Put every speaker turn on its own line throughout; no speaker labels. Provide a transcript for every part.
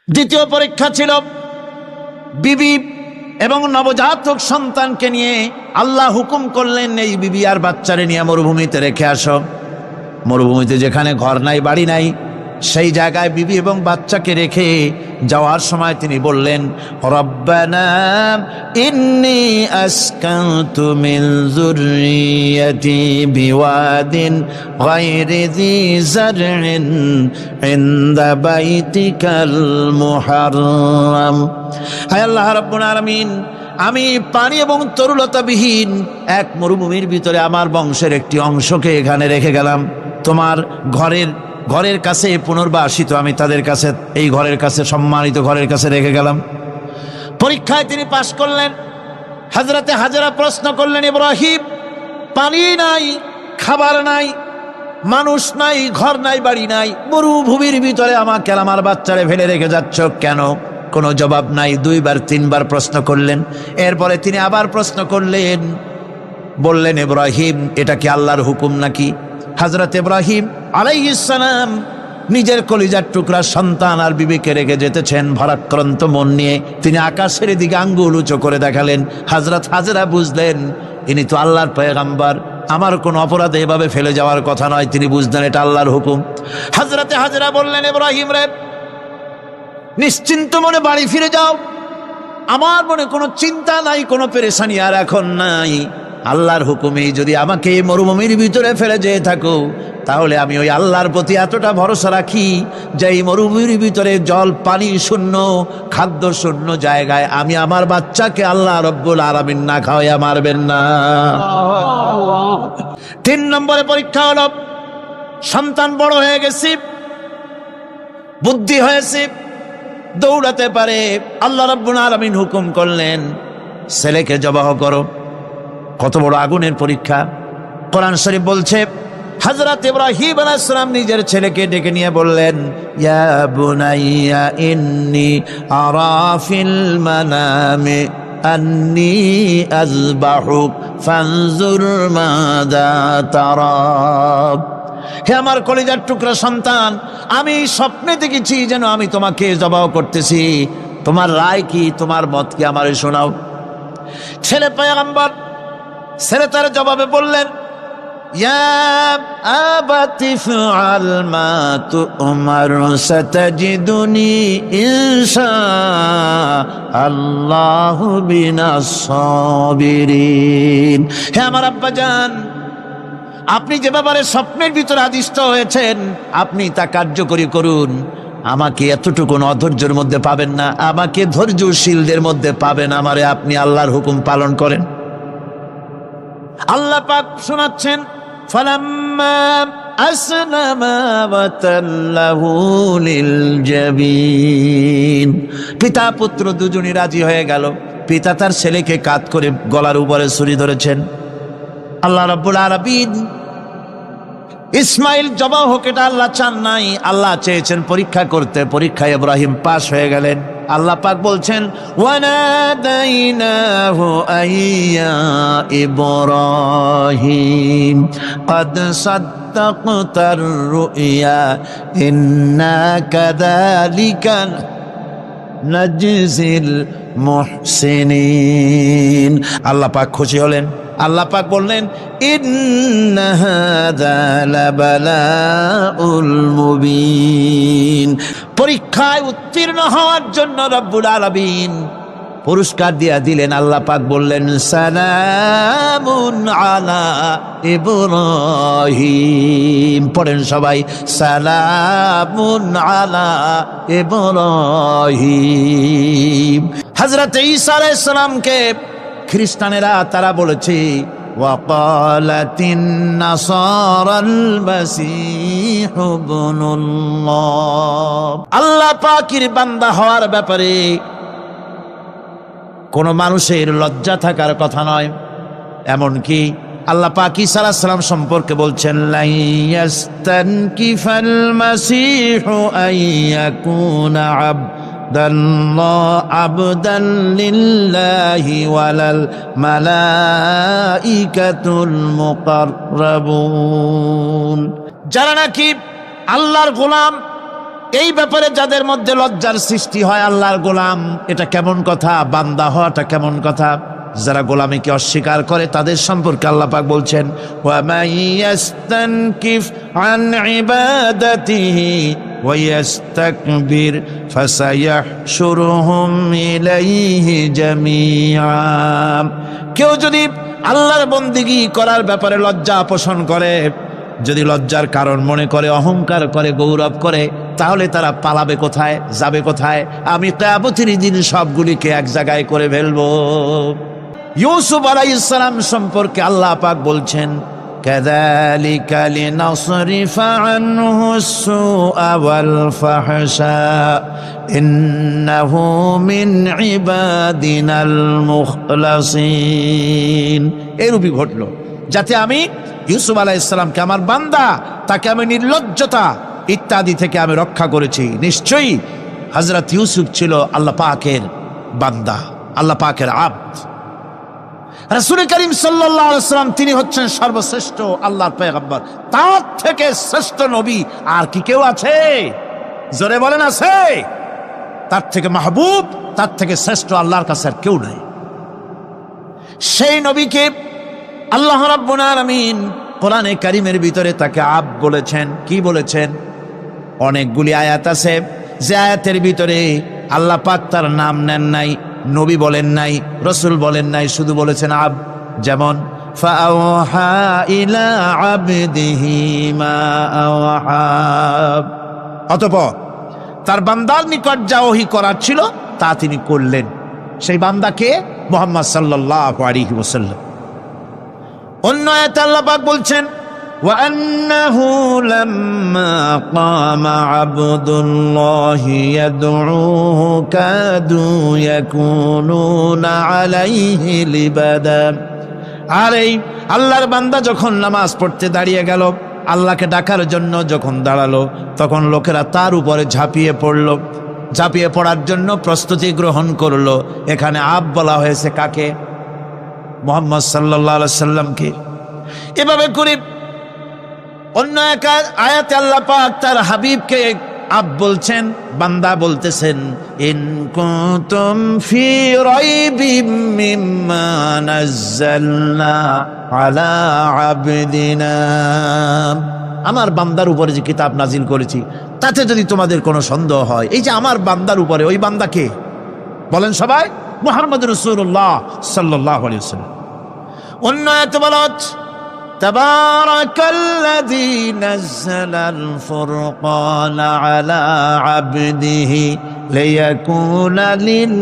দ্বিতীয় পরীক্ষা ছিল বিবি এবং নবজাতক সন্তানকে নিয়ে আল্লাহ হুকুম করলেন, এই বিবি আর বাচ্চারে নিয়ে মরুভূমিতে রেখে আসো। মরুভূমিতে যেখানে ঘর নাই বাড়ি নাই, সেই জায়গায় বিবি এবং বাচ্চাকে রেখে যাওয়ার সময় তিনি বললেন, রব্বানা ইন্নী আসকানতু মিন যুররিয়্যাতি বিওয়াদিন গায়রি যী যারইন ইনদা বাইতিকাল মুহাররাম। হায় আল্লাহ রাব্বুল আলামিন, আমি পানি এবং তরুলতাবিহীন এক মরুভূমির ভিতরে আমার বংশের একটি অংশকে এখানে রেখে গেলাম। তোমার ঘরের কাছে পুনর্বাসিত আমি তাদের কাছে, এই ঘরের কাছে, সম্মানিত ঘরের কাছে রেখে গেলাম। পরীক্ষায় তিনি পাশ করলেন। হযরতে হাজেরা প্রশ্ন করলেন, ইব্রাহিম, পানি নাই, খাবার নাই, মানুষ নাই, ঘর নাই, বাড়ি নাই, মরুভূমির ভিতরে আমাকে আমার বাচ্চারে ফেলে রেখে যাচ্ছ কেন? কোনো জবাব নাই। 2 বার 3 বার প্রশ্ন করলেন। এরপরে তিনি আবার প্রশ্ন করলেন, বললেন, ইব্রাহিম, এটা কি আল্লাহর হুকুম নাকি? হযরত ইব্রাহিম আলাইহিস সালাম নিজের কলিজার টুকরা সন্তান আর বিবিকে রেখে যেতেছেন ভারাক্রান্ত মন নিয়ে। তিনি আকাশের দিকে আঙ্গুল উঁচু করে দেখালেন। হযরত হাজেরা বুঝলেন ইনি তো আল্লাহর পয়গম্বর, আমার কোনো অপরাধে এভাবে ফেলে যাওয়ার কথা নয়। তিনি বুঝলেন এটা আল্লাহর হুকুম। হযরতে হাজেরা বললেন, ইব্রাহিম রে, নিশ্চিন্ত মনে বাড়ি ফিরে যাও। আমার মনে কোনো চিন্তা নাই, কোনো পেরেশানি আর এখন নাই। আল্লাহর হুকুমে যদি আমাকে এই মরুভূমির ভিতরে ফেলে যেয়ে থাকো, তাহলে আমি ওই আল্লাহর প্রতি এতটা ভরসা রাখি যে এই মরুভূমির ভিতরে জল পানি শূন্য, খাদ্য শূন্য জায়গায় আমি আমার বাচ্চাকে আল্লাহ রব্বুল আলামিন না খাওয়াইয়া মারবেন না। 3 নম্বরে পরীক্ষা হলো, সন্তান বড় হয়ে গেছে, বুদ্ধি হয়েছে, দৌড়াতে পারে। আল্লাহ রাব্বুল আলামিন হুকুম করলেন, ছেলেকে জবাহ করো। কত বড় আগুনের পরীক্ষা! কোরআন শরীফ বলছে, হযরত ইব্রাহিম আলাইহিস সালাম নিজের ছেলেকে ডেকে নিয়ে বললেন, ইয়া বুনাইয়া ইন্নী আরা ফিল মানামি আন্নী আযবাহুক ফানজুর মাযা তারা। হে আমার কলিজার টুকরা সন্তান, আমি স্বপ্নে দেখেছি যেন আমি তোমাকে জবাহ করতেছি। তোমার রায় কি, তোমার মত কি, আমারে শোনাও। ছেলে পয়গম্বর, ছেলে তার জবাবে বললেন, ইয়া আবাতি ফাআল মা তু'মার সাতাজিদুনি ইনশাআল্লাহু বিনাস সাবিরিন। হে আমার আব্বাজান, আপনি যে ব্যাপারে স্বপ্নের ভিতরে আদিষ্ট হয়েছেন, আপনি তা কার্যকরী করুন। আমাকে এতটুকু অধৈর্যের মধ্যে পাবেন না, আমাকে ধৈর্যশীলদের মধ্যে পাবেন। আমারে আপনি আল্লাহর হুকুম পালন করেন। আল্লাহ পাক শোনাচ্ছেন, ফালাম্মা আসলামা ওয়া তাল্লাহু লিল জাবিন। পিতা পুত্র দুজনই রাজি হয়ে গেল। পিতা তার ছেলেকে কাঁধ করে গলার উপরে ছুরি ধরেছেন। আল্লাহ রাব্বুল আলামিন ইসমাইল জবাহ হোক, এটা আল্লাহ চান নাই, আল্লাহ চেয়েছেন পরীক্ষা করতে। পরীক্ষায় ইব্রাহিম পাশ হয়ে গেলেন। আল্লাহ পাক বলছেন, ওয়ানাদাইনাহু আইয়া ইব্রাহিম ক্বাদ সাদ্দাকতার রুইয়া ইন্না কাযালিকা নাজজিল মুহসিনিন। আল্লাহ পাক খুশি হলেন। আল্লাহ পাক বললেন, ইন্না হাযা লাবালাউল মুবিন। পরীক্ষায় উত্তীর্ণ হওয়ার জন্য রব্বুল আলামিন পুরস্কার দিয়া দিলেন। আল্লাহ পাক বললেন, সালামুন আলা ইব্রাহিম। পড়েন সবাই, সালামুন আলা ইব্রাহিম। হযরত ঈসা আলাইহিস সালামকে খ্রিস্টানেরা তারা বলেছে, ওয়াকালাতিন নাসারাল মাসীহু ইবনুল্লাহ। আল্লাহ পাকের বান্দা হওয়ার ব্যাপারে কোন মানুষের লজ্জা থাকার কথা নয়। এমনকি আল্লাহ পাক ঈসা আলাইহিস সালাম সম্পর্কে বলছেন, লা ইয়াস্তানকিফাল মাসীহু আইয়াকুনা আবদান লিল্লাহি ওয়ালাল মালাইকাতুল মুকাররাবুন। যারা নাকি আল্লাহর গোলাম, এই ব্যাপারে যাদের মধ্যে লজ্জার সৃষ্টি হয় আল্লাহর গোলাম, এটা কেমন কথা? বান্দা হওয়াটা কেমন কথা? যারা গোলামীকে অস্বীকার করে তাদের সম্পর্কে আল্লাহ পাক বলছেন, ওয়া মাইয়াস্তানকিফ আন ইবাদাতিহি ওয়া ইস্তাকবির ফাসায়াহশুরুহুম ইলাইহি জামিআ। কেউ যদি আল্লাহর বন্দেগী করার ব্যাপারে লজ্জা পোষণ করে, যদি লজ্জার কারণ মনে করে, অহংকার করে, গৌরব করে, তাহলে তারা পালাবে কোথায়, যাবে কোথায়? আমি কিয়ামতের দিন সবগুলিকে এক জায়গায় করে ফেলবো। ইউসুফ আলাইহিস সালাম সম্পর্কে আল্লাহ পাক বলছেন, কাযালিকা লিনাসরিফা আনহু সুআ ওয়াল ফাহশা ইন্নাহু মিন ইবাদিনাল মুখলাসিন। এরূপই ঘটলো যাতে আমি ইউসুফ আলাইহিস সালামকে, আমার বান্দা, তাকে আমি নির্লজ্জতা ইত্যাদি থেকে আমি রক্ষা করেছি। নিশ্চয়ই হযরত ইউসুফ ছিল আল্লাহ পাকের বান্দা, আল্লাহ পাকের আব্দ। রাসূল করিম সাল্লাল্লাহু আলাইহি ওয়াসাল্লাম তিনি হচ্ছেন সর্বশ্রেষ্ঠ আল্লাহর পয়গম্বর। তার থেকে শ্রেষ্ঠ নবী আর কি কেউ আছে? জোরে বলেন, আছে? তার থেকে মাহবুব, তার থেকে শ্রেষ্ঠ আল্লাহর কাছে আর কেউ নাই। সেই নবীকে আল্লাহ রাব্বুল আলামিন কোরআনে কারীমের ভিতরে তাকে আব্দ বলেছেন। কি বলেছেন? অনেকগুলি আয়াত আছে যে আয়াতের ভিতরে আল্লাহ পাক তার নাম নেন নাই, নবী বলেন নাই, রসুল বলেন নাই, শুধু বলেছেন আব্দ। যেমন ফাআওহা ইলা আবদিহি মা আওহা, অতঃপর তার বান্দার নিকট যা ওহী করার ছিল তা তিনি করলেন। সেই বান্দাকে মুহাম্মদ সাল্লাল্লাহু আলাইহি ওয়াসাল্লাম। অন্য আয়াতে আল্লাহ পাক বলছেন, ওয়া আন্নাহু লাম্মা কামা আবদুল্লাহি ইয়াদউহু কাদু ইয়াকুনুনা আলাইহি লিবাদা। আর এই আল্লাহর বান্দা যখন নামাজ পড়তে দাঁড়িয়ে গেল, আল্লাহকে ডাকার জন্য যখন দাঁড়ালো, তখন লোকেরা তার উপরে ঝাঁপিয়ে পড়ল। ঝাঁপিয়ে পড়ার জন্য প্রস্তুতি গ্রহণ করলো। এখানে আব বলা হয়েছে কাকে? মুহাম্মদ সাল্লাল্লাহু আলাইহি সাল্লামকে। এভাবে করে অন্য এক আয়াতে আল্লাহ পাক তার হাবিবকে আব বলছেন, বান্দা বলতেছেন, ইন কুনতুম ফি রাইবিম মিম্মা নাযালনা আলা আবদিনা। আমার বান্দার উপরে যে কিতাব নাজিল করেছি তাতে যদি তোমাদের কোনো সন্দেহ হয়, এই যে আমার বান্দার উপরে, ওই বান্দা কে? বলেন সবাই, মুহাম্মদ রাসূলুল্লাহ সাল্লাল্লাহু আলাইহি ওয়াসাল্লাম। অন্য আয়াতে বলা হচ্ছে, তাবারাকাল্লাযী নাযালাল ফুরকানা আলা আবদিহি লিয়াকুনা লিল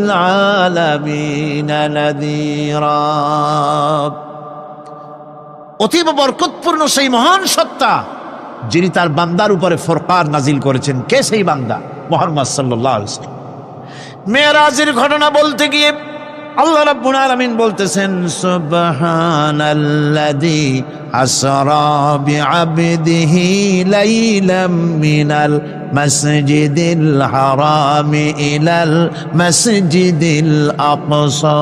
আলামিনা নাযীরা। অতীব বরকতপূর্ণ সেই মহান সত্তা যিনি তার বান্দার উপরে ফুরকান নাজিল করেছেন। কে সেই বান্দা? মুহাম্মদ সাল্লাল্লাহু আলাইহি ওয়াসাল্লাম। মেরাজের ঘটনা বলতে গিয়ে আল্লাহ রাব্বুল আলামিন বলতেছেন, সুবহানাল্লাযী আসরা বিআবদিহি লাইলাম মিনাল মাসজিদিল হারামি ইলাল মাসজিদিল আকসা।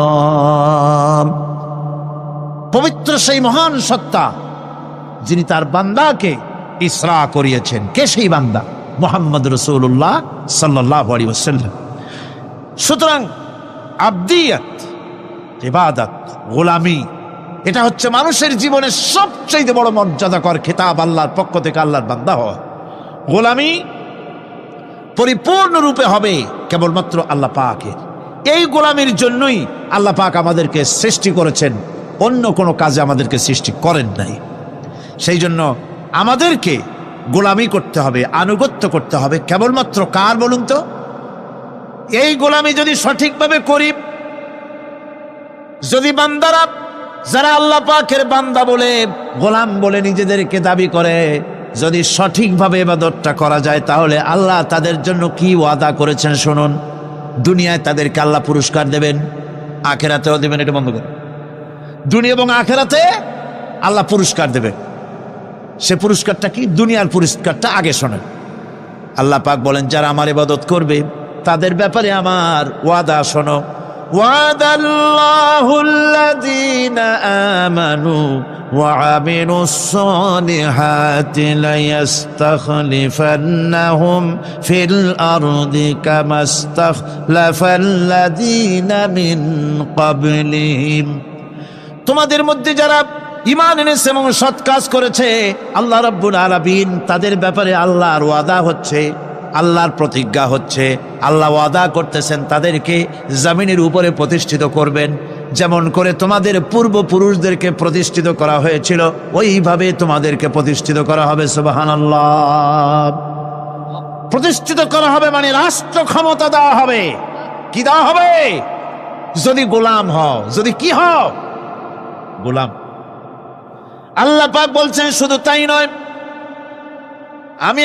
পবিত্র সেই মহান সত্তা যিনি তার বান্দাকে ইসরা করিয়েছেন। কে সেই বান্দা? মুহাম্মদ রাসূলুল্লাহ সাল্লাল্লাহু আলাইহি ওয়াসাল্লাম। সুতরাং আবদিয়াত, ইবাদত, গোলামি, এটা হচ্ছে মানুষের জীবনের সবচেয়ে বড় মর্যাদাকর খেতাব আল্লাহর পক্ষ থেকে আল্লাহর বান্দা হওয়া। গোলামি পরিপূর্ণরূপে হবে কেবলমাত্র আল্লাহ পাকের। এই গোলামির জন্যই আল্লাহ পাক আমাদেরকে সৃষ্টি করেছেন, অন্য কোনো কাজে আমাদেরকে সৃষ্টি করেন নাই। সেই জন্য আমাদেরকে গোলামি করতে হবে, আনুগত্য করতে হবে কেবলমাত্র কার বলুন তো? এই গোলামি যদি সঠিকভাবে করি, যদি বান্দারা যারা আল্লাহ পাকের বান্দা বলে, গোলাম বলে নিজেদেরকে দাবি করে, যদি সঠিকভাবে ইবাদতটা করা যায়, তাহলে আল্লাহ তাদের জন্য কি ওয়াদা করেছেন শুনুন। দুনিয়ায় তাদেরকে আল্লাহ পুরস্কার দেবেন, আখেরাতেও দেবেন। এটা বন্ধ করে, দুনিয়া এবং আখেরাতে আল্লাহ পুরস্কার দেবেন। সে পুরস্কারটা কি? দুনিয়ার পুরস্কারটা আগে শোনেন। আল্লাহ পাক বলেন, যারা আমার ইবাদত করবে তাদের ব্যাপারে আমার ওয়াদা শোনো। وعد الله الذين آمنوا وعملوا الصالحات ليستخلفنهم في الأرض كما استخلف الذين من قبلهم তোমাদের মধ্যে যারা ঈমান এনেছে এবং সৎ কাজ করেছে আল্লাহ রাব্বুল আলামিন তাদের ব্যাপারে আল্লাহর ওয়াদা হচ্ছে, আল্লাহর প্রতিজ্ঞা হচ্ছে, আল্লাহ ওয়াদা করতেছেন তাদেরকে জমিনের উপরে প্রতিষ্ঠিত করবেন, যেমন করে তোমাদের পূর্বপুরুষদেরকে প্রতিষ্ঠিত করা হয়েছিল ওইভাবে তোমাদেরকে প্রতিষ্ঠিত করা হবে। সুবহানাল্লাহ। প্রতিষ্ঠিত করা হবে মানে রাষ্ট্র ক্ষমতা দেওয়া হবে। কি দেওয়া হবে? যদি গোলাম হও, যদি কি হও? গোলাম। আল্লাহ পাক বলছেন শুধু তাই নয়, আমি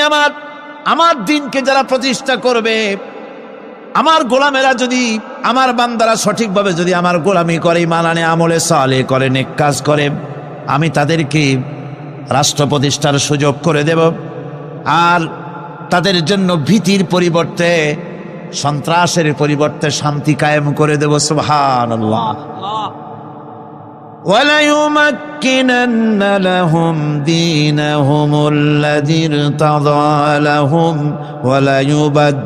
আমার দিনকে যারা প্রতিষ্ঠা করবে, আমার গোলামেরা যদি, আমার বান্দারা সঠিকভাবে যদি আমার গোলামি করে, ঈমান আনে, আমলে সালেহ করে, নেক কাজ করে, আমি তাদেরকে রাষ্ট্র প্রতিষ্ঠার সুযোগ করে দেব। আর তাদের জন্য ভীতির পরিবর্তে, সন্ত্রাসের পরিবর্তে শান্তি কায়েম করে দেব। সুবহানাল্লাহ। وَلَيُمَكِّنَنَّ لَهُمْ دِينَهُمُ الَّذِي ارْتَضَىٰ لَهُمْ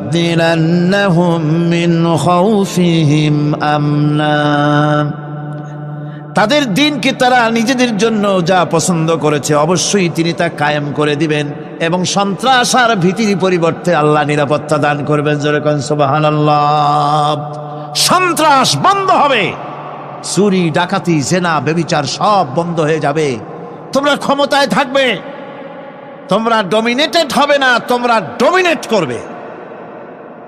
وَلَيُبَدِّلَنَّهُم مِّنْ خَوْفِهِمْ أَمْنًا। তাদের দিনকে তারা নিজেদের জন্য যা পছন্দ করেছে অবশ্যই তিনি তা কায়েম করে দিবেন এবং সন্ত্রাস আর ভীতির পরিবর্তে আল্লাহ নিরাপত্তা দান করবেন। জোরে কোন সুবহানাল্লাহ। সন্ত্রাস বন্ধ হবে, চুরি, ডাকাতি, জেনা, ব্যভিচার সব বন্ধ হয়ে যাবে। তোমরা ক্ষমতায় থাকবে, তোমরা ডমিনেটেড হবে না, তোমরা ডমিনেট করবে,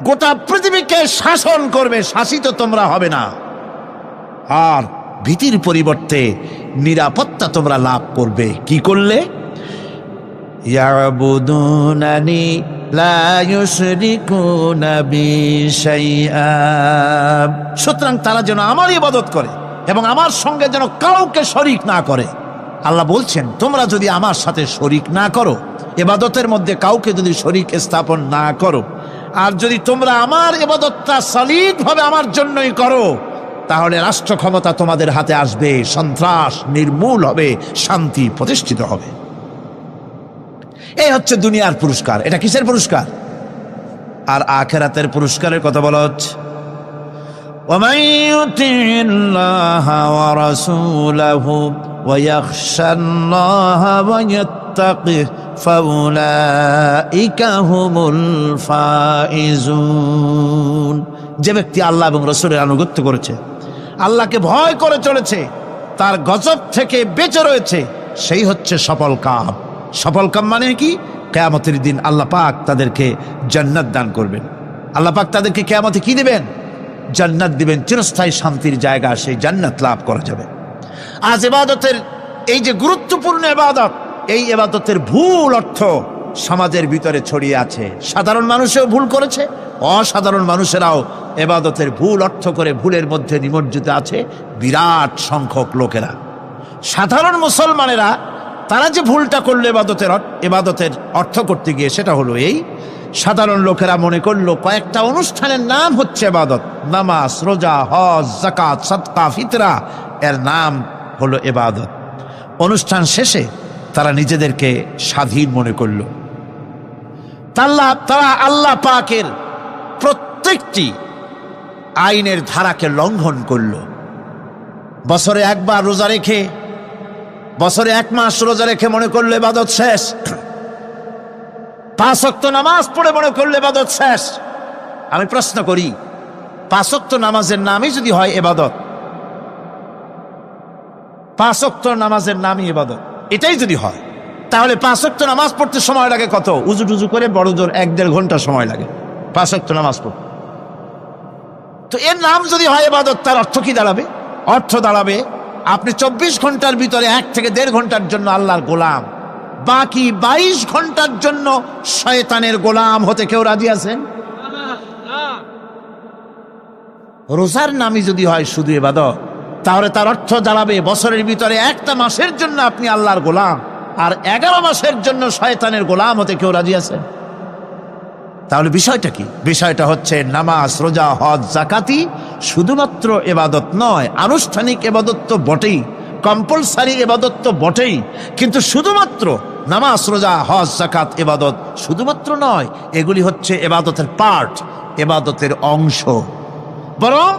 গোটা পৃথিবীকে শাসন করবে, শাসিত তোমরা হবে না। আর ভীতির পরিবর্তে নিরাপত্তা তোমরা লাভ করবে। কি করলে? ইয়াবুদুনানি লা ইউশরিকুনা বি শাইআ। সুতরাং তারা যেন আমার ইবাদত করে এবং আমার সঙ্গে যেন কাউকে শরিক না করে। আল্লাহ বলছেন তোমরা যদি আমার সাথে শরিক না করো, ইবাদতের মধ্যে কাউকে যদি শরিক স্থাপন না করো, আর যদি তোমরা আমার ইবাদতটা সলিডভাবে আমার জন্যই করো, তাহলে রাষ্ট্র ক্ষমতা তোমাদের হাতে আসবে, সন্ত্রাস নির্মূল হবে, শান্তি প্রতিষ্ঠিত হবে। এই হচ্ছে দুনিয়ার পুরস্কার। এটা কিসের পুরস্কার? আর আখিরাতের পুরস্কারের কথা বলা হচ্ছে। وَمَن يُطِعِ اللَّهَ وَرَسُولَهُ وَيَخْشَ اللَّهَ وَيَتَّقِهِ فَأُولَئِكَ هُمُ الْفَائِزُونَ। যে ব্যক্তি আল্লাহ এবং রাসূলের আনুগত্য করেছে, আল্লাহকে ভয় করে চলেছে, তার গজব থেকে বেঁচে রয়েছে, সেই হচ্ছে সফল কাম। সফল কাম মানে কি? কিয়ামতের দিন আল্লাহ পাক তাদেরকে জান্নাত দান করবেন। আল্লাহ পাক তাদেরকে কিয়ামতে কি দিবেন? জান্নাত দিবেন, চিরস্থায়ী শান্তির জায়গা, সেই জান্নাত লাভ করা যাবে। আজ ইবাদতের এই যে গুরুত্বপূর্ণ ইবাদত, এই ইবাদতের ভুল অর্থ সমাজের ভিতরে ছড়িয়ে আছে। সাধারণ মানুষেও ভুল করেছে, অসাধারণ মানুষেরাও ইবাদতের ভুল অর্থ করে ভুলের মধ্যে নিমজ্জিত আছে বিরাট সংখ্যক লোকেরা। সাধারণ মুসলমানেরা তারা যে ভুলটা করলো ইবাদতের অর্থ করতে গিয়ে, সেটা হলো এই, সাধারণ লোকেরা মনে করলো কয়েকটা অনুষ্ঠানের নাম হচ্ছে ইবাদত, নামাজ, রোজা, হজ, যাকাত, সাদকা, ফিতরা, এর নাম হলো ইবাদত। অনুষ্ঠান শেষে তারা নিজেদেরকে স্বাধীন মনে করলো। তারা আল্লাহ পাকের প্রত্যেকটি আইনের ধারাকে লঙ্ঘন করলো। বছরে একবার রোজা রেখে, বছরে 1 মাস রোজা রেখে মনে করলে ইবাদত শেষ। 5 ওয়াক্ত নামাজ পড়ে মনে করলে ইবাদত শেষ। আমি প্রশ্ন করি, 5 ওয়াক্ত নামাজের নামই যদি হয় ইবাদত, 5 ওয়াক্ত নামাজের নামই ইবাদত, এটাই যদি হয়, তাহলে 5 ওয়াক্ত নামাজ পড়তে সময় লাগে কত? উজু টুজু করে বড় জোর 1-1.5 ঘন্টা সময় লাগে 5 ওয়াক্ত নামাজ পড়তে। তো এর নাম যদি হয় ইবাদত, তার অর্থ কি দাঁড়াবে? অর্থ দাঁড়াবে আপনি 24 ঘন্টার ভিতরে 1 থেকে 1.5 ঘন্টার জন্য আল্লাহর গোলাম, বাকি 22 ঘন্টার জন্য শয়তানের গোলাম হতে কেউ রাজি আছেন? রোজার নামই যদি হয় শুধু ইবাদত, তাহলে তার অর্থ দাঁড়াবে বছরের ভিতরে 1টা মাসের জন্য আপনি আল্লাহর গোলাম, আর 11 মাসের জন্য শয়তানের গোলাম হতে কেউ রাজি আছেন? তাহলে বিষয়টা কি? বিষয়টা হচ্ছে নামাজ, রোজা, হজ, যাকাতি শুধুমাত্র ইবাদত নয়, আনুষ্ঠানিক ইবাদত তো বটেই, কম্পালসারি ইবাদত তো বটেই, কিন্তু শুধুমাত্র নামাজ, রোজা, হজ, যাকাত ইবাদত শুধুমাত্র নয়, এগুলি হচ্ছে ইবাদতের পার্ট, ইবাদতের অংশ। বরং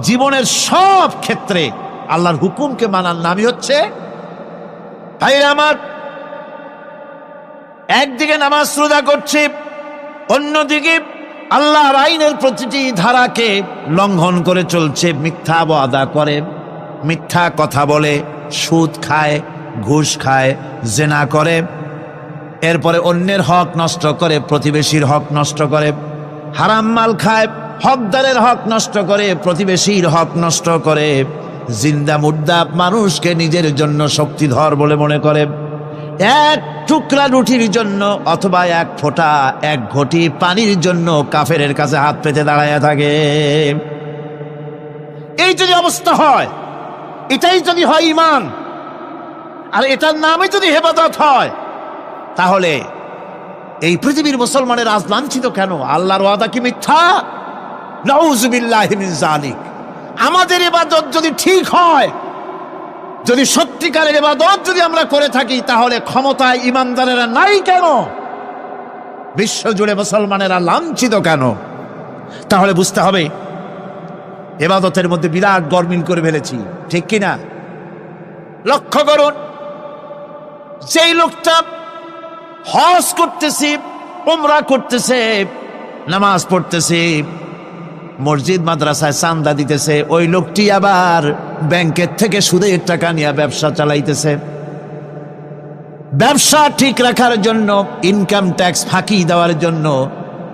জীবনের সব ক্ষেত্রে আল্লাহর হুকুমকে মানার নামই হচ্ছে, ভাইরা আমার, একদিকে নামাজ রোজা করছে, অন্যদিকে আল্লাহর আইনের প্রতিটি ধারাকে লঙ্ঘন করে চলছে, মিথ্যা ওয়াদা করে, মিথ্যা কথা বলে, সুদ খায়, ঘুষ খায়, জেনা করে, এরপরে অন্যের হক নষ্ট করে, প্রতিবেশীর হক নষ্ট করে, হারাম মাল খায়, হকদারের হক নষ্ট করে, প্রতিবেশীর হক নষ্ট করে, জিন্দা মুর্দা মানুষকে নিজের জন্য শক্তিধর বলে মনে করে, এক টুকরা রুটির জন্য অথবা এক ফোঁটা, এক ঘটি পানির জন্য কাফেরের কাছে হাত পেতে দাঁড়ায় থাকে। এই যদি অবস্থা হয়, এটাই যদি হয় ঈমান, আর এটার নামে যদি ইবাদত হয়, তাহলে এই পৃথিবীর মুসলমানের আজ লাঞ্ছিত কেন? আল্লাহর ওয়াদা কি মিথ্যা? নাউযুবিল্লাহি মিন যালিক। আমাদের ইবাদত যদি ঠিক হয়, যদি সত্যিকারের ইবাদত যদি আমরা করে থাকি, তাহলে ক্ষমতায় ইমানদারেরা নাই কেন? বিশ্ব জুড়ে মুসলমানেরা লাঞ্ছিত কেন? তাহলে বুঝতে হবে ইবাদতের মধ্যে বিরাট গরমিল করে ফেলেছি, ঠিক কিনা? লক্ষ্য করুন, যেই লোকটা হজ করতেছে, উমরা করতেছে, নামাজ পড়তেছে, মসজিদ মাদ্রাসায় চান্দা দিতেছে, ওই লোকটি আবার ব্যাংকের থেকে সুদের টাকা নিয়ে ব্যবসা চালাইতেছে। ব্যবসা ঠিক রাখার জন্য, ইনকাম ট্যাক্স ফাঁকি দেওয়ার জন্য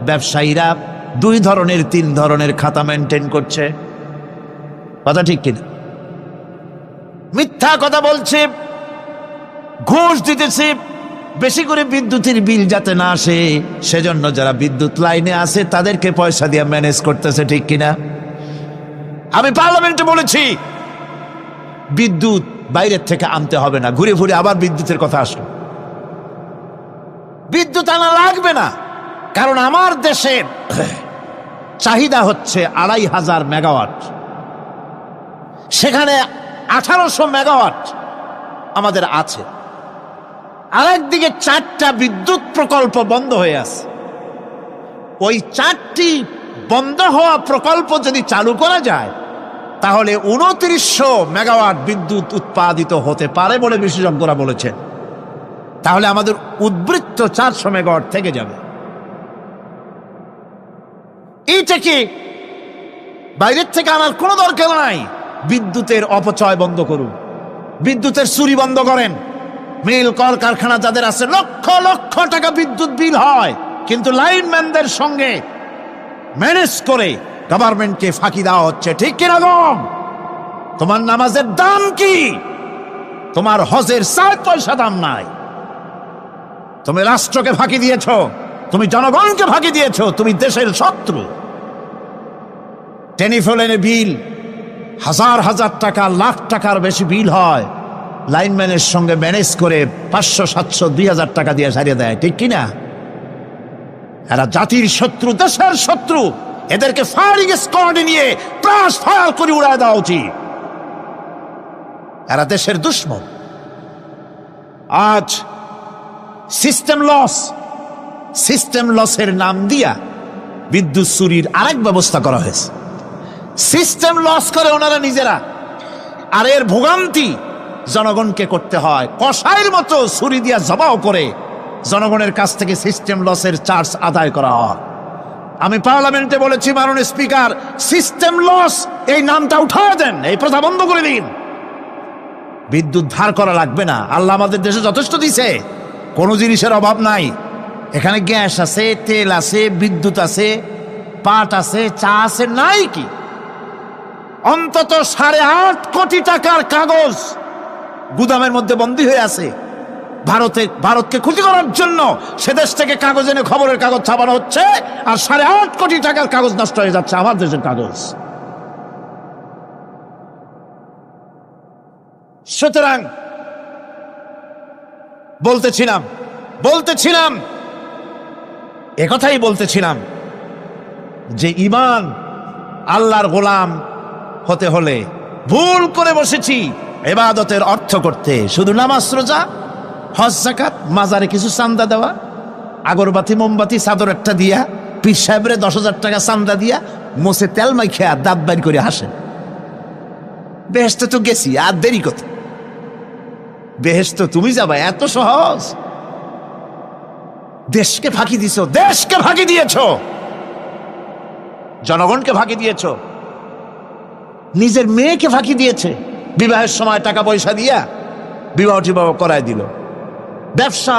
ব্যবসায়ীরা 2 ধরনের 3 ধরনের খাতা মেনটেন করছে। কথা ঠিক কিনা? মিথ্যা কথা বলছে, ঘুষ দিতেছে, বেশি করে বিদ্যুতের বিল যাতে না আসে সেজন্য যারা বিদ্যুৎ লাইনে আছে তাদেরকে পয়সা দিয়ে ম্যানেজ করতেছে, ঠিক কিনা? আমি পার্লামেন্টে বলেছি বিদ্যুৎ বাইরের থেকে আনতে হবে না, ঘুরে ঘুরে আবার বিদ্যুতের কথা আসলো। বিদ্যুৎ আনা লাগবে না, কারণ আমার দেশের চাহিদা হচ্ছে 2500 মেগাওয়াট, সেখানে 1800 মেগাওয়াট আমাদের আছে। আরেকদিকে 4টা বিদ্যুৎ প্রকল্প বন্ধ হয়ে আছে। ওই 4টি বন্ধ হওয়া প্রকল্প যদি চালু করা যায়, তাহলে 2900 মেগাওয়াট বিদ্যুৎ উৎপাদিত হতে পারে বলে বিশেষজ্ঞরা বলেছেন। তাহলে আমাদের উদ্বৃত্ত 400 মেগাওয়াট থেকে যাবে। এইটা কি বাইরের থেকে আনার কোনো দরকার নাই। বিদ্যুতের অপচয় বন্ধ করুন, বিদ্যুতের চুরি বন্ধ করেন। মিল কলকারখানা যাদের আছে, লক্ষ লক্ষ টাকা বিদ্যুৎ বিল হয়, কিন্তু লাইনম্যানদের সঙ্গে ম্যানেজ করে গভর্নমেন্টকে ফাঁকি দেওয়া হচ্ছে, ঠিক কিরকম? তোমার নামাজের দাম কি? তোমার হজের 4 পয়সা দাম নাই। তুমি রাষ্ট্রকে ফাঁকি দিয়েছ, তুমি জনগণকে ফাঁকি দিয়েছ, তুমি দেশের শত্রু। টেলিফোনের বিল হাজার হাজার টাকা, লাখ টাকার বেশি বিল হয়, লাইনম্যানের সঙ্গে ম্যানেজ করে 500, 700, 2000 টাকা দিয়ে সারিয়ে দেয়, ঠিক কিনা? এরা জাতির শত্রু, দেশের শত্রু। এদেরকে ফায়ারিং স্কোয়াডে নিয়ে ক্রাশ ফায়ার করে উড়ায় দেওয়া উচিত। এরা দেশের দুশ্মন। আজ সিস্টেম লসের নাম দিয়া বিদ্যুৎ চুরির আরেক ব্যবস্থা করা হয়েছে। সিস্টেম লস করে ওনারা নিজেরা, আর এর ভোগান্তি জনগণকে করতে হয়। কসাইয়ের মতো ছুরি দিয়া জবাও করে জনগণের কাছ থেকে সিস্টেম লসের চার্জ আদায় করা হয়। আমি পার্লামেন্টে বলেছি, মাননীয় স্পিকার, সিস্টেম লস এই নামটা উঠায় দেন, এই প্রথা বন্ধ করে দিন। বিদ্যুৎ ধার করা লাগবে না, আল্লাহ আমাদের দেশে যথেষ্ট দিছে, কোনো জিনিসের অভাব নাই। এখানে গ্যাস আছে, তেল আছে, বিদ্যুৎ আছে, পাট আছে, চা আছে, নাই কি? অন্তত 8.5 কোটি টাকার কাগজ গুদামের মধ্যে বন্দী হয়ে আছে। ভারতকে ক্ষতি করার জন্য সে দেশ থেকে কাগজ এনে খবরের কাগজ ছাপানো হচ্ছে, আর 8.5 কোটি টাকার কাগজ নষ্ট হয়ে যাচ্ছে, আমার দেশের কাগজ। সুতরাং বলতেছিলাম একথাই বলতেছিলাম যে ঈমান, আল্লাহর গোলাম, হতে হলে ভুল করে বসেছি ইবাদতের অর্থ করতে, শুধু নামাজ রোজা হজ যাকাত, মাজারে কিছু চান্দা দেওয়া, আগরবাতি মোমবাতি চাদর একটা দিয়া, পীর সাহেবের 10,000 টাকা চান্দা দিয়া, মোছে তেল মাইখা দাঁত বাইর করে হাসেন। বেহেশতে তো গেছি, আর দেরি কত? বেহেশতে তুমি যাবা, এত সহজ? দেশকে ফাঁকি দিছো, দেশকে ফাঁকি দিয়েছ, জনগণকে ফাঁকি দিয়েছ, নিজের মেয়েকে ফাঁকি দিয়েছে। বিবাহের সময় টাকা পয়সা দিয়া বিবাহ টিবাহ করায় দিল। ব্যবসা,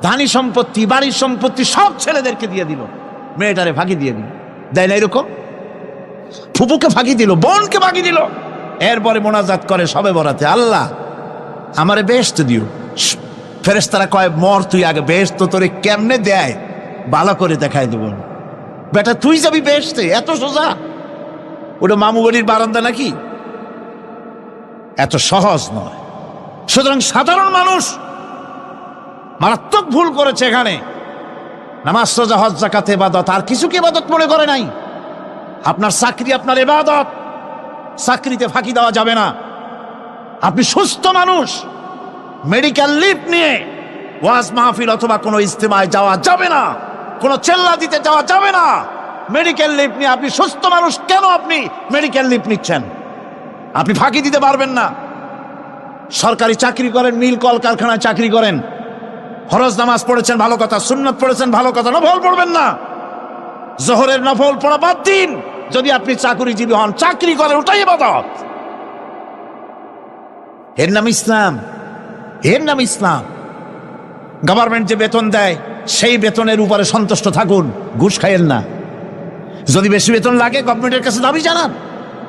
ধানি সম্পত্তি, বাড়ির সম্পত্তি সব ছেলেদেরকে দিয়ে দিল, মেয়েটারে ফাঁকি দিয়ে দিল। দেয় না এরকম? ফুপুকে ফাঁকি দিল, বোনকে ফাঁকি দিল। এরপরে মোনাজাত করে সবে বরাতে, আল্লাহ আমারে বেহেশত দিও। ফেরেশতারা কয়, মর তুই আগে, বেহেশত তোরে কেমনে দেয় ভালো করে দেখায় দেব। বেটা তুই যাবি বেহেশতে? এত সোজা? ওটা মামু বাড়ির বারান্দা নাকি? এত সহজ নয়। সুতরাং সাধারণ মানুষ মারাত্মক ভুল করেছে এখানে। নামাজ রোজা হজ যাকাত ইবাদত, আর কিছু কি ইবাদত মনে করে নাই? আপনার চাকরি আপনার ইবাদত, চাকরিতে ফাঁকি দেওয়া যাবে না। আপনি সুস্থ মানুষ, মেডিকেল লিভ নিয়ে ওয়াজ মাহফিল অথবা কোনো ইজতেমায় যাওয়া যাবে না, কোনো চেল্লা দিতে যাওয়া যাবে না। মেডিকেল লিভ নিয়ে আপনি সুস্থ মানুষ, কেন আপনি মেডিকেল লিভ নিচ্ছেন? আপনি ফাঁকি দিতে পারবেন না। সরকারি চাকরি করেন, মিল কল কারখানায় চাকরি করেন, ফরজ নামাজ পড়েছেন ভালো কথা, সুন্নাত পড়েছেন ভালো কথা, নফল পড়বেন না। জোহরের নফল পড়া বাদ দিন। যদি আপনি চাকরিজীবী হন, চাকরি করেন, ওটাই ইবাদত। এর নাম ইসলাম, এর নাম ইসলাম। গভর্নমেন্ট যে বেতন দেয় সেই বেতনের উপরে সন্তুষ্ট থাকুন, ঘুষ খাইয়েন না। যদি বেশি বেতন লাগে গভর্নমেন্টের কাছে দাবি জানান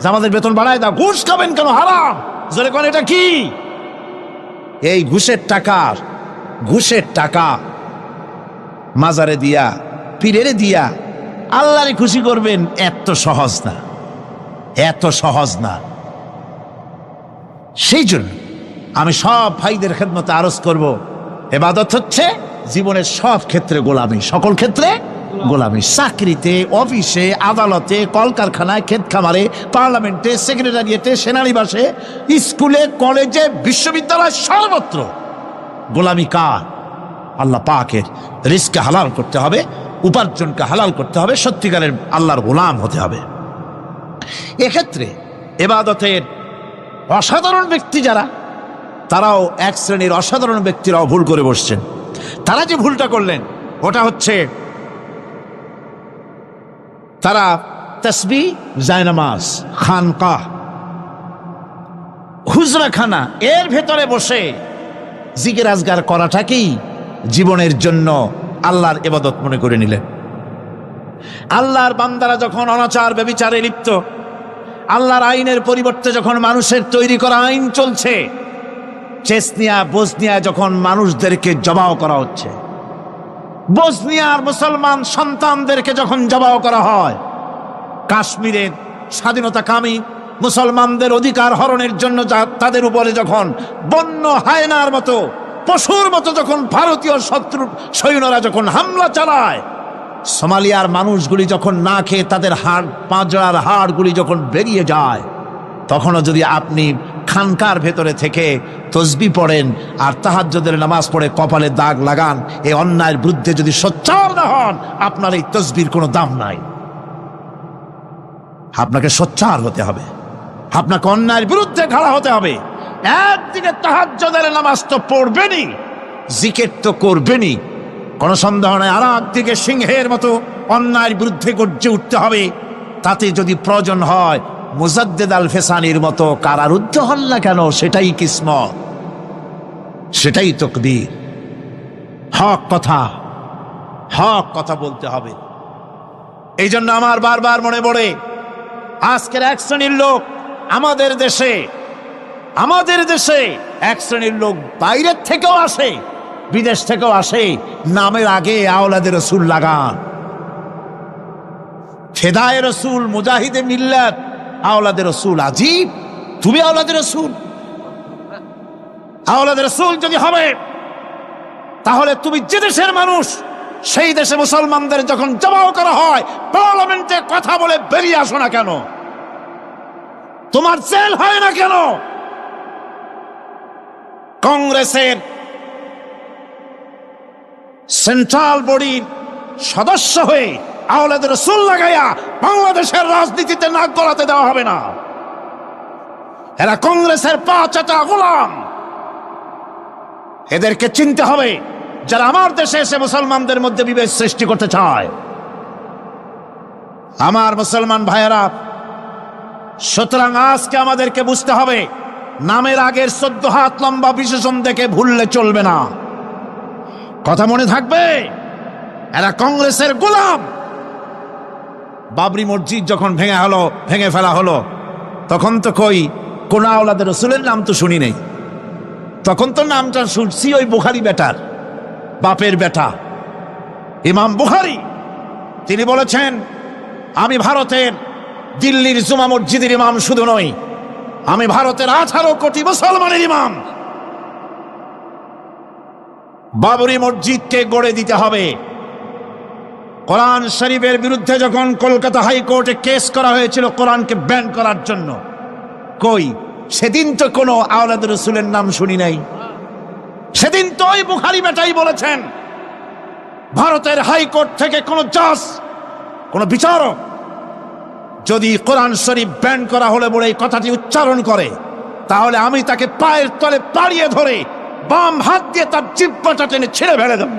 যে আমাদের বেতন বাড়ায় দাও। ঘুষ খাবেন কেন? হারাম। জোরে কোন এটা কি? এই ঘুষের টাকা মাজারে দিয়া, পীরেরে দিয়া আল্লাহরে খুশি করবেন, এত সহজ না, এত সহজ না। সেই জন্য আমি সব ভাইদের খেদমতে আরজ করব, ইবাদত হচ্ছে জীবনের সব ক্ষেত্রে গোলামি, সকল ক্ষেত্রে গোলামি। চাকরিতে, অফিসে, আদালতে, কলকারখানায়, ক্ষেত খামারে, পার্লামেন্টে, সেক্রেটারিয়েটে, সেনানিবাসে, স্কুলে, কলেজে, বিশ্ববিদ্যালয়, সর্বত্র গোলামি কার? আল্লাহ পাকের। রিজকে হালাল করতে হবে, উপার্জনকে হালাল করতে হবে, সত্যিকারের আল্লাহর গোলাম হতে হবে। এক্ষেত্রে ইবাদতের অসাধারণ ব্যক্তি যারা, তারাও এক শ্রেণীর অসাধারণ ব্যক্তিরাও ভুল করে বসছেন। তারা যে ভুলটা করলেন ওটা হচ্ছে, তারা তাসবিহ, জায়নামাজ, খানকাহ, হুজরাখানা এর ভেতরে বসে জিকির আজগার করাটাকেই জীবনের জন্য আল্লাহর ইবাদত মনে করে নিলেন। আল্লাহর বান্দারা যখন অনাচার ব্যভিচারে লিপ্ত, আল্লাহর আইনের পরিবর্তে যখন মানুষের তৈরি করা আইন চলছে, চেচনিয়া বসনিয়া যখন মানুষদেরকে জবাও করা হচ্ছে, বসনিয়ার মুসলমান সন্তানদেরকে যখন জবাও করা হয়, কাশ্মীরের স্বাধীনতাকামী মুসলমানদের অধিকার হরণের জন্য তাদের উপরে যখন বন্য হায়নার মতো, পশুর মতো যখন ভারতীয় শত্রু সৈন্যরা যখন হামলা চালায়, সোমালিয়ার মানুষগুলি যখন না খেয়ে তাদের হাড়, পাঁজরার হাড়গুলি যখন বেরিয়ে যায়, তখনও যদি আপনি খানকার ভেতরে থেকে তসবিহ পড়েন আর তাহাজ্জুদের নামাজ পড়ে কপালে দাগ লাগান, এই অন্যায়ের বিরুদ্ধে যদি সোচ্চার না হন, আপনার এই তসবির কোনো দাম নাই। আপনাকে সোচ্চার হতে হবে, আপনাকে অন্যায়ের বিরুদ্ধে খাড়া হতে হবে। একদিকে তাহাজ্জুদের নামাজ তো পড়বেনই, জিকির তো করবেনই, কোনো সন্দেহ নাই। আর একদিকে সিংহের মতো অন্যায়ের বিরুদ্ধে গর্জে উঠতে হবে। তাতে যদি প্রয়োজন হয় মুজাদ্দেদ আল ফেসানির মতো কারারুদ্ধ হন না কেন, সেটাই কিসমত, সেটাই তকদীর। হক কথা বলতে হবে। এই জন্য আমার বারবার মনে পড়ে, আজকের এক শ্রেণীর লোক আমাদের দেশে এক শ্রেণীর লোক বাইরের থেকেও আসে, বিদেশ থেকেও আসে, নামের আগে আওলাদে রসুল লাগান। ফেদায়ে রসুল, মুজাহিদে মিল্লাত, আওলাদে রসুল। আজীব, তুমি আওলাদে রসুল যদি হবে, তাহলে তুমি যে দেশের মানুষ, সেই দেশে মুসলমানদের যখন জবাও করা হয়, পার্লামেন্টে কথা বলে বেরিয়ে আসো না কেন? তোমার জেল হয় না কেন? কংগ্রেসের সেন্ট্রাল বডির সদস্য হয়ে আওলাদ রাসূল লাগাইয়া বাংলাদেশের রাজনীতিতে নাক গলাতে দেওয়া হবে না। এরা কংগ্রেসের পা চাটা গোলাম। এদেরকে চিনতে হবে, যারা আমার দেশে এসে মুসলমানদের মধ্যে বিভেদ সৃষ্টি করতে চায়। আমার মুসলমান ভাইয়েরা, সুতরাং আজকে আমাদেরকে বুঝতে হবে, নামের আগের 14 হাত লম্বা বিশেষণ দেখে ভুললে চলবে না। কথা মনে থাকবে, এরা কংগ্রেসের গোলাম। বাবরি মসজিদ যখন ভেঙে ফেলা হলো, তখন তো কোন আওলাদ রাসূলের নাম তো শুনি নেই। তখন তো নামটা শুনছি ওই বুখারী বেটার, বাপের বেটা ইমাম বুখারী। তিনি বলেছেন, আমি ভারতের দিল্লির জুমা মসজিদের ইমাম শুধু নই, আমি ভারতের 18 কোটি মুসলমানের ইমাম। বাবরি মসজিদকে গড়ে দিতে হবে। কোরআন শরীফের বিরুদ্ধে যখন কলকাতা হাইকোর্টে কেস করা হয়েছিল কোরআনকে ব্যান করার জন্য, সেদিন তো কোনো আওলাদ রাসূলের নাম শুনি নাই। সেদিন তো ওই বুখারী বেটাই বলেছেন, ভারতের হাইকোর্ট থেকে কোন জাজ, কোন বিচারক যদি কোরআন শরীফ ব্যান করা হলে বলে এই কথাটি উচ্চারণ করে, তাহলে আমি তাকে পায়ের তলে পাড়িয়ে ধরে বাম হাত দিয়ে তার জিহ্বাটা টেনে ছিঁড়ে ফেলে দেব।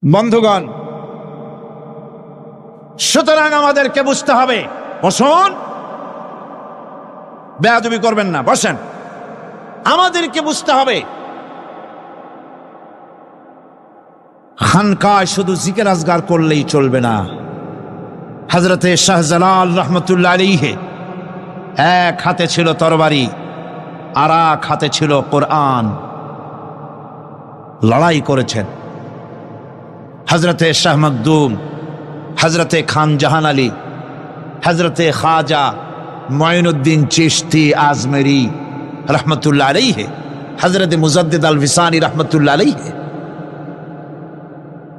বন্ধুগণ, সুতরাং আমাদেরকে বুঝতে হবে, বসুন, বেয়াদবি করবেন না, বসেন। আমাদেরকে বুঝতে হবে, খানকায় শুধু জিকির আজগার করলেই চলবে না। হযরতে শাহজালাল রহমতুল্লাহ আলাইহি এক হাতে ছিল তরবারি, আর এক হাতে ছিল কোরআন। লড়াই করেছেন। হযরতে শাহ মখদুম, হযরতে খান জাহান আলী, হযরতে খাজা মুঈনুদ্দিন চিশতি আজমেরি রহমতুল্লাহ আলাইহি, হযরতে মুজাদ্দিদ আল ভিসানি রহমতুল্লাহ আলাইহি।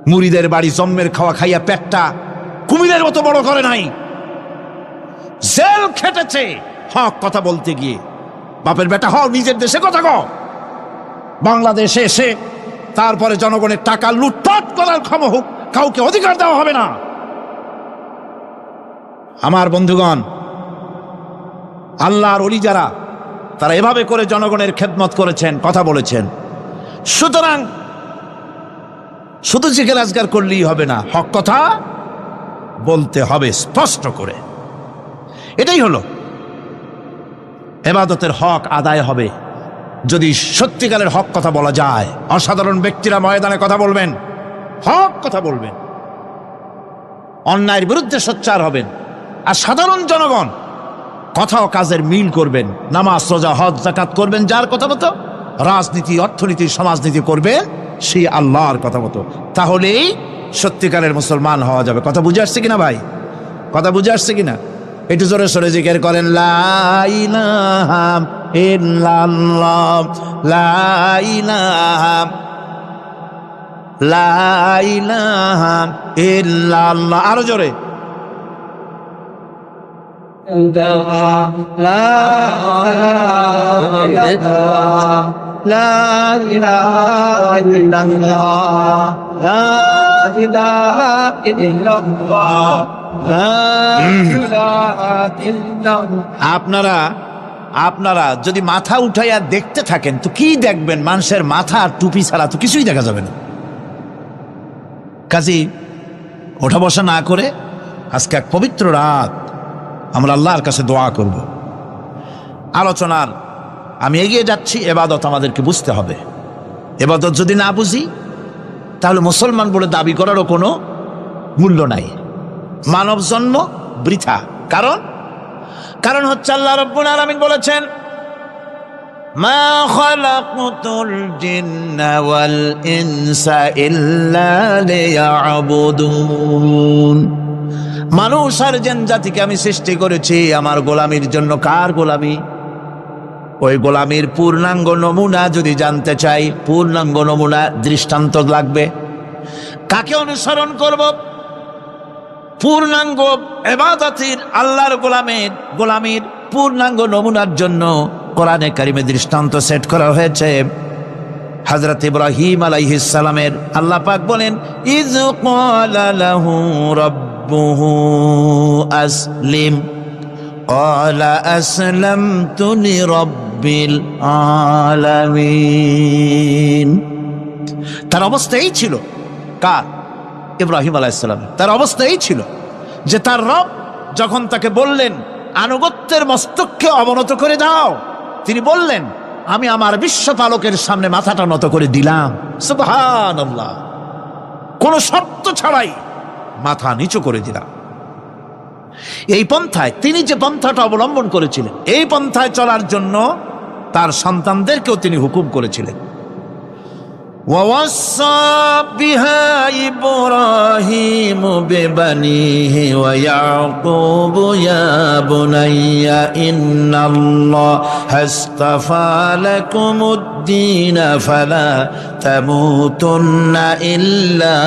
মুরিদের বাড়ি জম্মের খাওয়া খাইয়া পেটটা কুমিরের মতো বড় করে নাই। জেল খেটেছে হক কথা বলতে গিয়ে। বাপের বেটা হও, নিজের দেশে কথা কও। বাংলাদেশে এসে তারপরে জনগণের টাকা লুটপাট করার কাউকে অধিকার দেওয়া হবে না। আমার বন্ধুগণ, আল্লাহর ওলি যারা, তারা এভাবে করে জনগণের খেদমত করেছেন, কথা বলেছেন। সুতরাং শুধু জিকির আজগার করলেই হবে না, হক কথা বলতে হবে স্পষ্ট করে। এটাই হলো ইবাদতের হক আদায় হবে যদি সত্যিকারের হক কথা বলা যায়। অসাধারণ ব্যক্তিরা ময়দানে কথা বলবেন, হক কথা বলবেন, অন্যায়ের বিরুদ্ধে সোচ্চার হবেন। আর সাধারণ জনগণ কথা ও কাজের মিল করবেন, নামাজ রোজা হজ যাকাত করবেন যার কথা মতো, রাজনীতি অর্থনীতি সমাজনীতি করবেন সেই আল্লাহর কথা মতো। তাহলেই সত্যিকারের মুসলমান হওয়া যাবে। কথা বুঝে আসছে কিনা ভাই? কথা বুঝে আসছে কিনা? একটু জোরে সরে জিকির করেন, লা ইলাহা ইল্লাল্লাহ, লা ইলাহা, লা ইলাহা ইল্লাল্লাহ। আরো জোরে, আপনারা যদি মাথা উঠাইয়া দেখতে থাকেন তো কি দেখবেন? মানুষের মাথা আর টুপি ছাড়া তো কিছুই দেখা যাবে না। কাজী ওঠা বসা না করে আজকে এক পবিত্র রাত আমরা আল্লাহর কাছে দোয়া করব। আলোচনার আমি এগিয়ে যাচ্ছি। এবাদত আমাদেরকে বুঝতে হবে। এবাদত যদি না বুঝি তাহলে মুসলমান বলে দাবি করারও কোনো মূল্য নাই। মানব জন্ম বৃথা। কারণ হচ্ছে আল্লাহ রাব্বুল আলামিন বলেছেন, মা খালাকতুল জিন্না ওয়াল ইনসা ইল্লা লিয়াবুদুন। মানুষ আর জিন জাতিকে আমি সৃষ্টি করেছি আমার গোলামির জন্য। কার গোলামি? ওই গোলামির পূর্ণাঙ্গ নমুনা যদি জানতে চাই, পূর্ণাঙ্গ নমুনা দৃষ্টান্ত লাগবে। কাকে অনুসরণ করব? পূর্ণাঙ্গ ইবাদতের আল্লাহর গোলামির পূর্ণাঙ্গ নমুনার জন্য কোরআনে কারিমে দৃষ্টান্ত সেট করা হয়েছে। হযরত ইব্রাহিম আলাইহিস সালামের আল্লাহ পাক বলেন, ইয ক্বালা লাহু রাব্বুহু আসলিম ক্বালা আসলামতু লিরাব্বিল আলামিন। তার অবস্থা এই ছিল। কার? ইব্রাহিম আলাইহিস সালামের। তার অবস্থা এই ছিল যে তার রব যখন তাকে বললেন আনুগত্যের মস্তককে অবনত করে দাও, তিনি বললেন আমি আমার বিশ্বপালকের সামনে মাথাটা নত করে দিলাম। সুবহানাল্লাহ, কোন শর্ত ছাড়াই মাথা নিচু করে দিলাম। এই পন্থায় তিনি যে পন্থাটা অবলম্বন করেছিলেন, এই পন্থায় চলার জন্য তার সন্তানদেরকেও তিনি হুকুম করেছিলেন। ووصى بها إبراهيم ببنيه ويعقوب يا بني إن الله اصطفى لكم الدين فلا تموتن إلا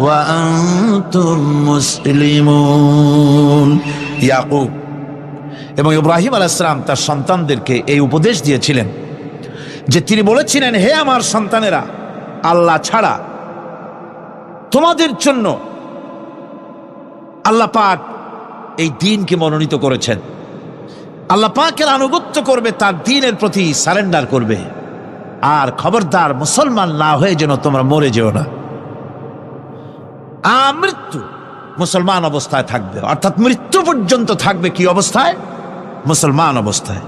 وأنتم مسلمون। ইয়াকুব এবং ইব্রাহিম আলাইহিস সালাম তার সন্তানদেরকে এই উপদেশ দিয়েছিলেন যে তিনি বলেছিলেন, হে আমার সন্তানেরা, আল্লাহ ছাড়া তোমাদের জন্য আল্লাহ পাক এই দ্বীনকে মনোনীত করেছেন। আল্লাহ পাকের আনুগত্য করবে, তার দ্বীনের প্রতি সারেন্ডার করবে। আর খবরদার মুসলমান না হয়ে যেন তোমরা মরে যেও না। মৃত্যু মুসলমান অবস্থায় থাকবে, অর্থাৎ মৃত্যু পর্যন্ত থাকবে কি অবস্থায়? মুসলমান অবস্থায়।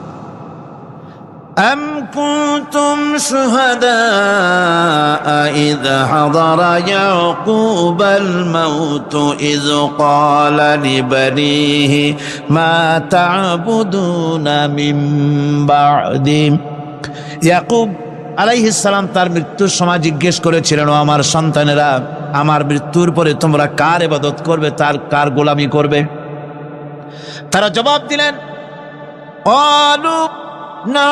أم كنتم شهداء إذ حضر يعقوب الموت إذ قال لبنيه ما تعبدون من بعدي। ইয়াকুব আলাইহিস সালাম তার মৃত্যুর সময় জিজ্ঞেস করেছিলেন, ও আমার সন্তানেরা, আমার মৃত্যুর পরে তোমরা কার ইবাদত করবে, তার কার গোলামি করবে? তারা জবাব দিলেন, ক্বালু না